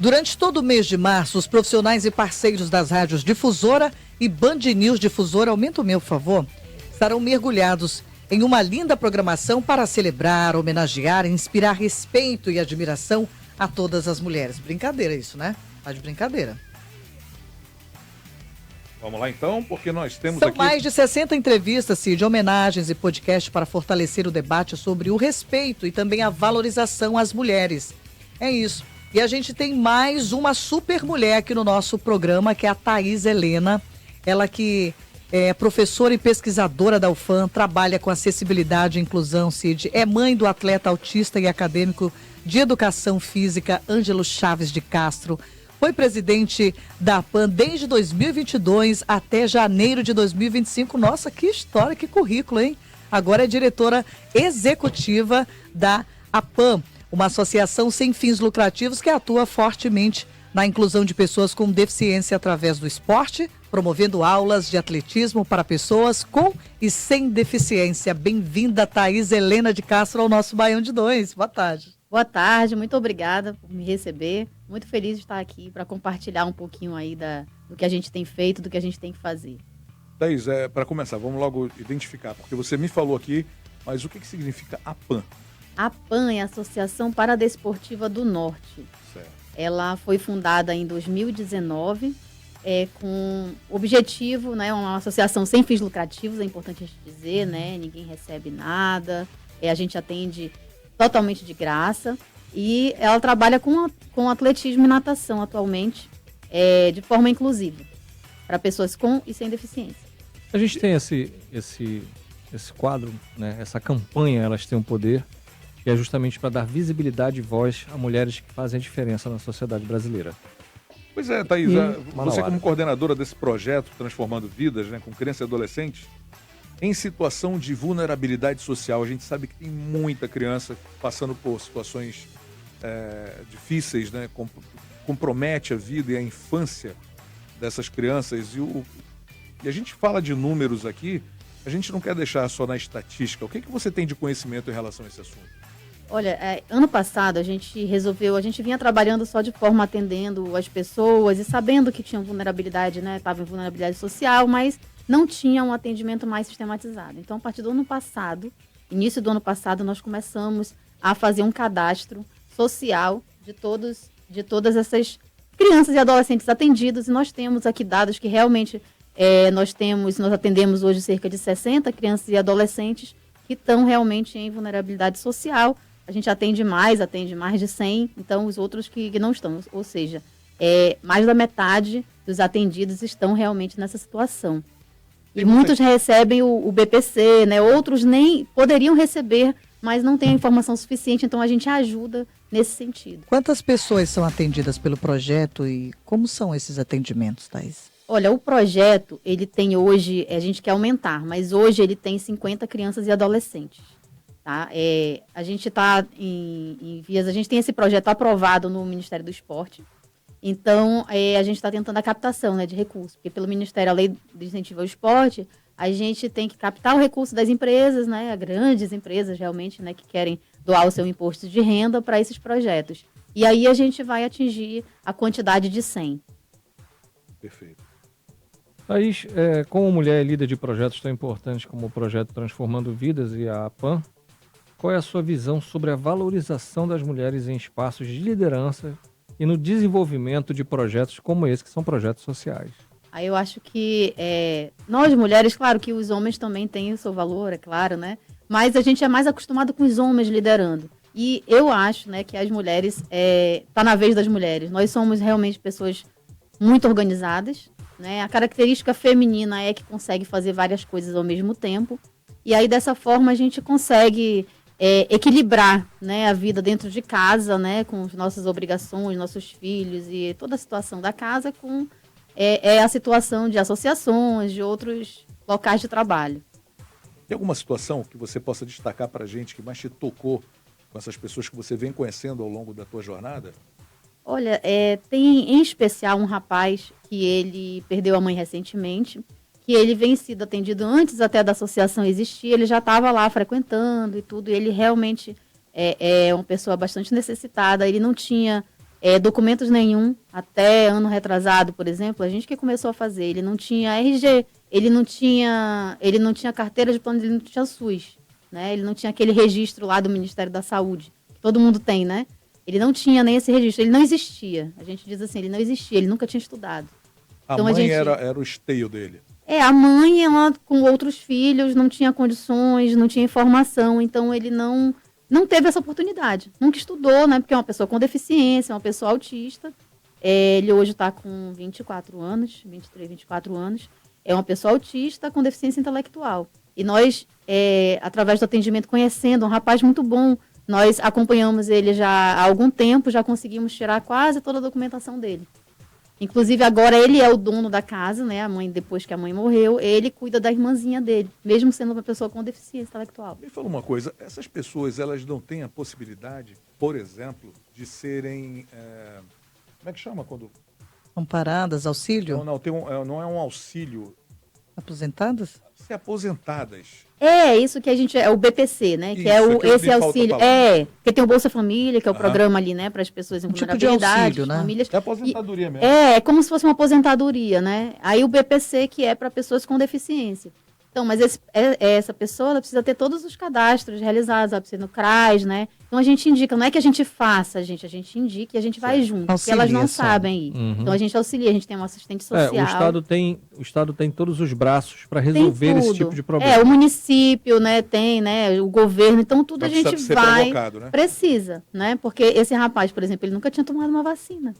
Durante todo o mês de março, os profissionais e parceiros das rádios Difusora e Band News Difusora, aumenta o meu, por favor, estarão mergulhados em uma linda programação para celebrar, homenagear e inspirar respeito e admiração a todas as mulheres. Brincadeira isso, né? Tá de brincadeira. Vamos lá então, porque nós temos São aqui... mais de 60 entrevistas, Cid, homenagens e podcast para fortalecer o debate sobre o respeito e também a valorização às mulheres. É isso. E a gente tem mais uma super mulher aqui no nosso programa, que é a Thaís Helena. Ela que é professora e pesquisadora da UFAM, trabalha com acessibilidade e inclusão, Cid. É mãe do atleta autista e acadêmico de educação física, Ângelo Chaves de Castro. Foi presidente da APAN desde 2022 até janeiro de 2025. Nossa, que história, que currículo, hein? Agora é diretora executiva da APAN, uma associação sem fins lucrativos que atua fortemente na inclusão de pessoas com deficiência através do esporte, promovendo aulas de atletismo para pessoas com e sem deficiência. Bem-vinda, Thaís Helena de Castro, ao nosso Baião de 2. Boa tarde. Boa tarde, muito obrigada por me receber. Muito feliz de estar aqui para compartilhar um pouquinho aí do que a gente tem feito, do que a gente tem que fazer. Thaís, para começar, vamos logo identificar, porque você me falou aqui, mas o que significa APAN? A APAN é a Associação Paradesportiva do Norte. Certo. Ela foi fundada em 2019 com objetivo, né, uma associação sem fins lucrativos, é importante a gente dizer, né, ninguém recebe nada, a gente atende totalmente de graça e ela trabalha com atletismo e natação atualmente, de forma inclusiva, para pessoas com e sem deficiência. A gente tem esse quadro, né, essa campanha, Elas Têm um Poder, que é justamente para dar visibilidade e voz a mulheres que fazem a diferença na sociedade brasileira. Pois é, Thaís, você como coordenadora desse projeto Transformando Vidas, né, com crianças e adolescentes, em situação de vulnerabilidade social, a gente sabe que tem muita criança passando por situações difíceis, né, compromete a vida e a infância dessas crianças. E a gente fala de números aqui, a gente não quer deixar só na estatística. O que você tem de conhecimento em relação a esse assunto? Olha, ano passado a gente vinha trabalhando só de forma atendendo as pessoas e sabendo que tinham vulnerabilidade, né? Estava em vulnerabilidade social, mas não tinha um atendimento mais sistematizado. Então, a partir do ano passado, início do ano passado, nós começamos a fazer um cadastro social de todas essas crianças e adolescentes atendidos. E nós temos aqui dados que realmente nós atendemos hoje cerca de 60 crianças e adolescentes que estão realmente em vulnerabilidade social. A gente atende mais de 100, então os outros que não estão. Ou seja, mais da metade dos atendidos estão realmente nessa situação. E muitos recebem o BPC, né? Outros nem poderiam receber, mas não têm a informação suficiente, então a gente ajuda nesse sentido. Quantas pessoas são atendidas pelo projeto e como são esses atendimentos, Thaís? Olha, o projeto, ele tem hoje, a gente quer aumentar, mas hoje ele tem 50 crianças e adolescentes. Tá? A gente está em vias, a gente tem esse projeto aprovado no Ministério do Esporte, então a gente está tentando a captação, né, de recursos, porque pelo Ministério, a Lei de Incentivo ao Esporte, a gente tem que captar o recurso das empresas, né, grandes empresas realmente, né, que querem doar o seu imposto de renda para esses projetos. E aí a gente vai atingir a quantidade de 100. Perfeito. Thaís, como mulher líder de projetos tão importantes como o projeto Transformando Vidas e a APAN, qual é a sua visão sobre a valorização das mulheres em espaços de liderança e no desenvolvimento de projetos como esse, que são projetos sociais? Aí eu acho que nós mulheres, claro que os homens também têm o seu valor, é claro, né? Mas a gente é mais acostumado com os homens liderando. E eu acho, né, que as mulheres, tá na vez das mulheres. Nós somos realmente pessoas muito organizadas, né? A característica feminina é que consegue fazer várias coisas ao mesmo tempo. E aí, dessa forma, a gente consegue equilibrar, né, a vida dentro de casa, né, com as nossas obrigações, nossos filhos e toda a situação da casa com a situação de associações, de outros locais de trabalho. Tem alguma situação que você possa destacar para a gente que mais te tocou com essas pessoas que você vem conhecendo ao longo da tua jornada? Olha, tem em especial um rapaz que ele perdeu a mãe recentemente, que ele vem sido atendido antes até da associação existir, ele já estava lá frequentando e tudo, e ele realmente é uma pessoa bastante necessitada, ele não tinha documentos nenhum, até ano retrasado, por exemplo, a gente que começou a fazer, ele não tinha RG, ele não tinha carteira de plano, ele não tinha SUS, né? Ele não tinha aquele registro lá do Ministério da Saúde, que todo mundo tem, né? Ele não tinha nem esse registro, ele não existia. A gente diz assim, ele não existia, ele nunca tinha estudado. Então, a mãe era o esteio dele. A mãe, ela com outros filhos, não tinha condições, não tinha informação, então ele não teve essa oportunidade. Nunca estudou, né? Porque é uma pessoa com deficiência, uma pessoa autista. Ele hoje está com 24 anos, 23, 24 anos. É uma pessoa autista com deficiência intelectual. E nós, através do atendimento, conhecendo um rapaz muito bom, nós acompanhamos ele já há algum tempo, já conseguimos tirar quase toda a documentação dele. Inclusive, agora ele é o dono da casa, né? A mãe, depois que a mãe morreu, ele cuida da irmãzinha dele, mesmo sendo uma pessoa com deficiência intelectual. Me fala uma coisa, essas pessoas, elas não têm a possibilidade, por exemplo, de serem... como é que chama quando... Amparadas, auxílio? Não é um auxílio. Aposentadas? Ser aposentadas. Isso que a gente... É o BPC, né? Isso, que é esse auxílio. Porque tem o Bolsa Família, que é o programa ali, né? Para as pessoas em vulnerabilidade. Tipo de auxílio, né? Famílias. É aposentadoria mesmo. É como se fosse uma aposentadoria, né? Aí o BPC, que é para pessoas com deficiência. Então, mas essa pessoa, ela precisa ter todos os cadastros realizados, ela precisa ir no CRAS, né? Então a gente indica, não é que a gente faça, a gente indica e a gente vai junto, porque elas não sabem ir. Uhum. Então a gente auxilia, a gente tem um assistente social. O Estado tem todos os braços para resolver esse tipo de problema. O município, né, tem, né, o governo, então tudo Mas a gente ser vai, provocado, né? precisa, né? Porque esse rapaz, por exemplo, ele nunca tinha tomado uma vacina.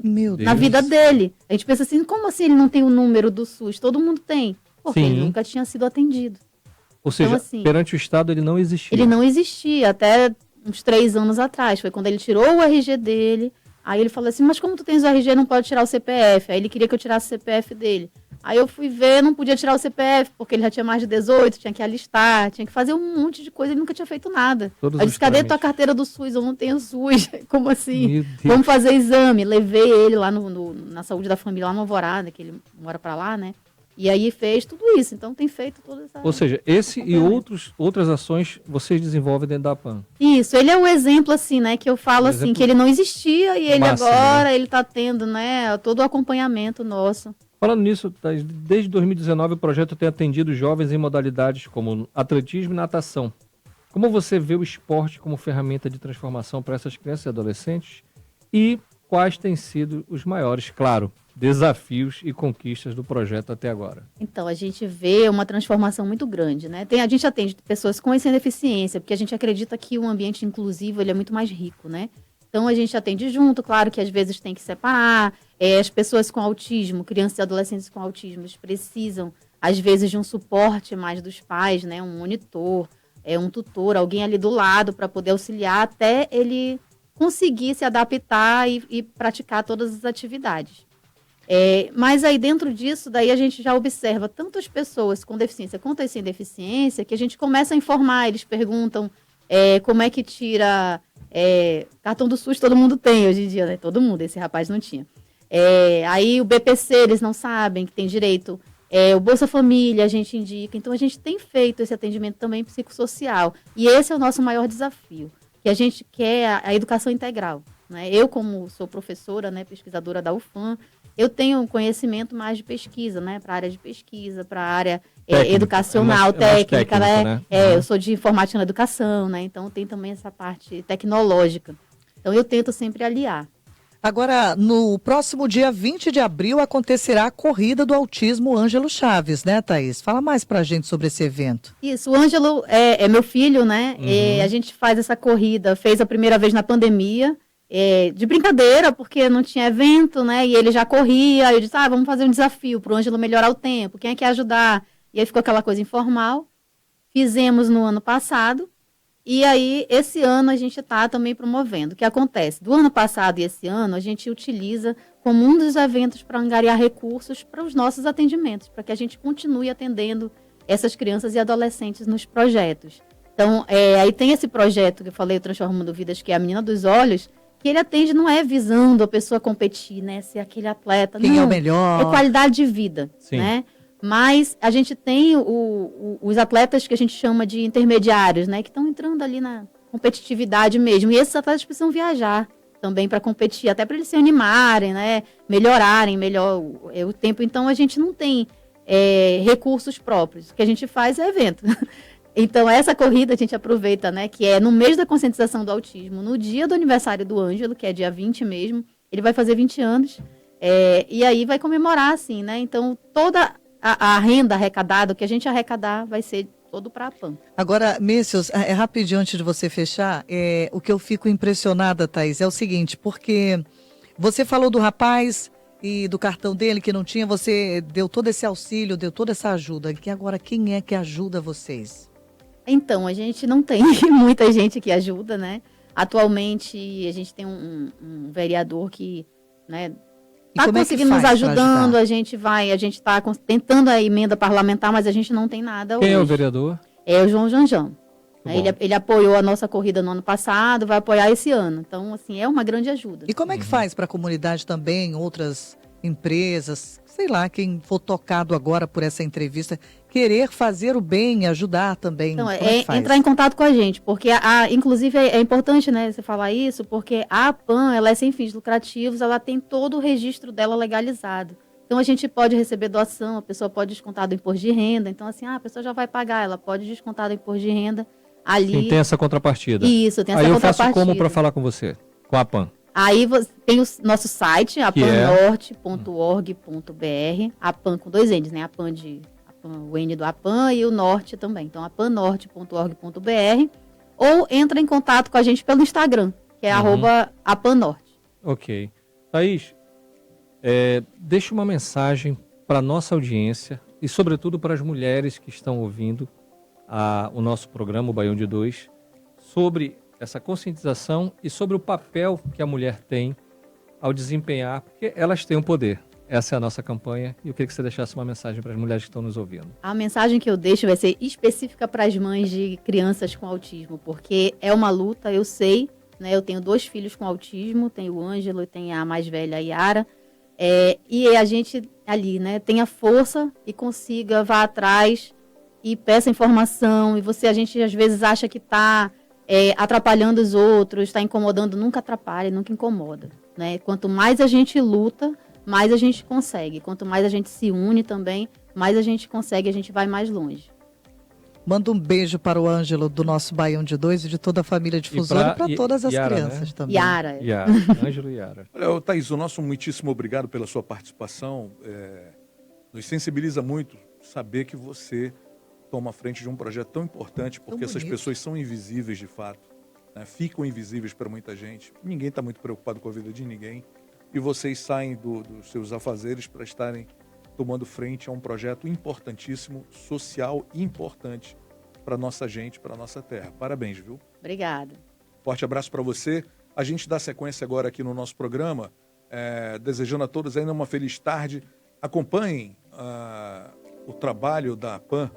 Meu Deus. Na vida dele. A gente pensa assim, como assim ele não tem o número do SUS? Todo mundo tem. Porque ele nunca tinha sido atendido. Ou seja, então, assim, perante o Estado ele não existia. Ele não existia, até uns 3 anos atrás. Foi quando ele tirou o RG dele. Aí ele falou assim, mas como tu tens o RG, não pode tirar o CPF. Aí ele queria que eu tirasse o CPF dele. Aí eu fui ver, não podia tirar o CPF, porque ele já tinha mais de 18, tinha que alistar, tinha que fazer um monte de coisa, ele nunca tinha feito nada. Aí eu disse, cadê tua carteira do SUS? Eu não tenho SUS. Como assim? Vamos fazer exame. Levei ele lá na saúde da família, lá no Alvorada, que ele mora pra lá, né? E aí fez tudo isso, então tem feito toda essa... Ou seja, esse e outras ações vocês desenvolvem dentro da APAN. Isso, ele é o exemplo, assim, né, que eu falo assim, que ele não existia e ele agora, ele está tendo, né, todo o acompanhamento nosso. Falando nisso, desde 2019 o projeto tem atendido jovens em modalidades como atletismo e natação. Como você vê o esporte como ferramenta de transformação para essas crianças e adolescentes? E quais têm sido os maiores, claro, desafios e conquistas do projeto até agora? Então, a gente vê uma transformação muito grande, né? A gente atende pessoas com e sem deficiência, porque a gente acredita que um ambiente inclusivo ele é muito mais rico, né? Então, a gente atende junto, claro que às vezes tem que separar. As pessoas com autismo, crianças e adolescentes com autismo, eles precisam, às vezes, de um suporte mais dos pais, né? Um monitor, um tutor, alguém ali do lado para poder auxiliar até ele conseguir se adaptar e praticar todas as atividades. Mas aí dentro disso, daí a gente já observa tanto as pessoas com deficiência quanto as sem deficiência, que a gente começa a informar, eles perguntam como é que tira cartão do SUS, todo mundo tem hoje em dia, né? Todo mundo, esse rapaz não tinha. Aí o BPC, eles não sabem que tem direito, o Bolsa Família a gente indica, então a gente tem feito esse atendimento também psicossocial, e esse é o nosso maior desafio, que a gente quer a educação integral, né? Eu, como sou professora, né, pesquisadora da UFAM, eu tenho um conhecimento mais de pesquisa, né? Para a área de pesquisa, para a área educacional, técnica, né? Eu sou de informática na educação, né? Então tem também essa parte tecnológica. Então eu tento sempre aliar. Agora, no próximo dia 20 de abril acontecerá a Corrida do Autismo Ângelo Chaves, né, Thaís? Fala mais pra gente sobre esse evento. Isso, o Ângelo é meu filho, né? A gente faz essa corrida, fez a primeira vez na pandemia, de brincadeira, porque não tinha evento, né? E ele já corria, eu disse, vamos fazer um desafio para o Ângelo melhorar o tempo, quem é que ia ajudar? E aí ficou aquela coisa informal. Fizemos no ano passado, e aí esse ano a gente está também promovendo. O que acontece? Do ano passado e esse ano, a gente utiliza como um dos eventos para angariar recursos para os nossos atendimentos, para que a gente continue atendendo essas crianças e adolescentes nos projetos. Então, aí tem esse projeto que eu falei, o Transformando Vidas, que é a Menina dos Olhos, que ele atende, não é visando a pessoa competir, né? Ser aquele atleta. Quem é o melhor. É qualidade de vida, né? Mas a gente tem os atletas que a gente chama de intermediários, né? Que estão entrando ali na competitividade mesmo. E esses atletas precisam viajar. também para competir, até para eles se animarem, né? Melhorarem melhor o tempo. Então, a gente não tem recursos próprios. O que a gente faz é evento. Então, essa corrida a gente aproveita, né? Que é no mês da conscientização do autismo, no dia do aniversário do Ângelo, que é dia 20 mesmo. Ele vai fazer 20 anos. E aí vai comemorar, assim, né? Então, toda a renda arrecadada, o que a gente arrecadar, vai ser todo para a PAN. Agora, Messios, rapidinho antes de você fechar, o que eu fico impressionada, Thaís, é o seguinte, porque você falou do rapaz e do cartão dele que não tinha, você deu todo esse auxílio, deu toda essa ajuda. E agora, quem é que ajuda vocês? Então, a gente não tem muita gente que ajuda, né? Atualmente, a gente tem um vereador que, né, está conseguindo nos ajudando, a gente está tentando a emenda parlamentar, mas a gente não tem nada hoje. Quem é o vereador? É o João Janjão. Ele apoiou a nossa corrida no ano passado, vai apoiar esse ano. Então, assim, é uma grande ajuda. E como é que faz para a comunidade também, outras empresas, sei lá, quem for tocado agora por essa entrevista, querer fazer o bem, ajudar também? Então, entrar em contato com a gente, porque, inclusive, é importante, né, você falar isso, porque a PAN, ela é sem fins lucrativos, ela tem todo o registro dela legalizado. Então, a gente pode receber doação, a pessoa pode descontar do imposto de renda. Então, assim, a pessoa já vai pagar, ela pode descontar do imposto de renda ali. Sim, tem essa contrapartida. Isso, tem essa contrapartida. Aí eu faço como para falar com você? Com a PAN? Aí tem o nosso site, apanorte.org.br, a PAN com 2 N's, né? A PAN o N do APAN e o Norte também. Então, apanorte.org.br, ou entra em contato com a gente pelo Instagram, que é @apanorte. Ok. Thaís, deixa uma mensagem para a nossa audiência e, sobretudo, para as mulheres que estão ouvindo o nosso programa, o Baião de 2, sobre essa conscientização e sobre o papel que a mulher tem ao desempenhar, porque elas têm o poder. Essa é a nossa campanha e eu queria que você deixasse uma mensagem para as mulheres que estão nos ouvindo. A mensagem que eu deixo vai ser específica para as mães de crianças com autismo, porque é uma luta, eu sei, né? Eu tenho 2 filhos com autismo, tenho o Ângelo e tenho a mais velha, a Yara, e a gente ali, né, tenha força e consiga, vá atrás e peça informação, e a gente às vezes acha que está atrapalhando os outros, está incomodando, nunca atrapalha, nunca incomoda, né? Quanto mais a gente luta, mais a gente consegue. Quanto mais a gente se une também, mais a gente consegue, a gente vai mais longe. Manda um beijo para o Ângelo do nosso Baião de 2 e de toda a família Difusora e para todas as Yara, crianças, né? Também. Yara. Ângelo e Yara. Olha, Thaís, o nosso muitíssimo obrigado pela sua participação. Nos sensibiliza muito saber que você toma a frente de um projeto tão importante, porque essas pessoas são invisíveis de fato, né? Ficam invisíveis para muita gente. Ninguém está muito preocupado com a vida de ninguém. E vocês saem dos seus afazeres para estarem tomando frente a um projeto importantíssimo, social e importante para a nossa gente, para a nossa terra. Parabéns, viu? Obrigada. Forte abraço para você. A gente dá sequência agora aqui no nosso programa, desejando a todos ainda uma feliz tarde. Acompanhem o trabalho da PAN.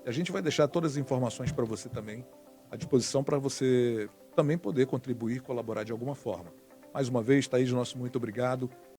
A gente vai deixar todas as informações para você também, à disposição para você também poder contribuir, colaborar de alguma forma. Mais uma vez, Thaís, nosso muito obrigado.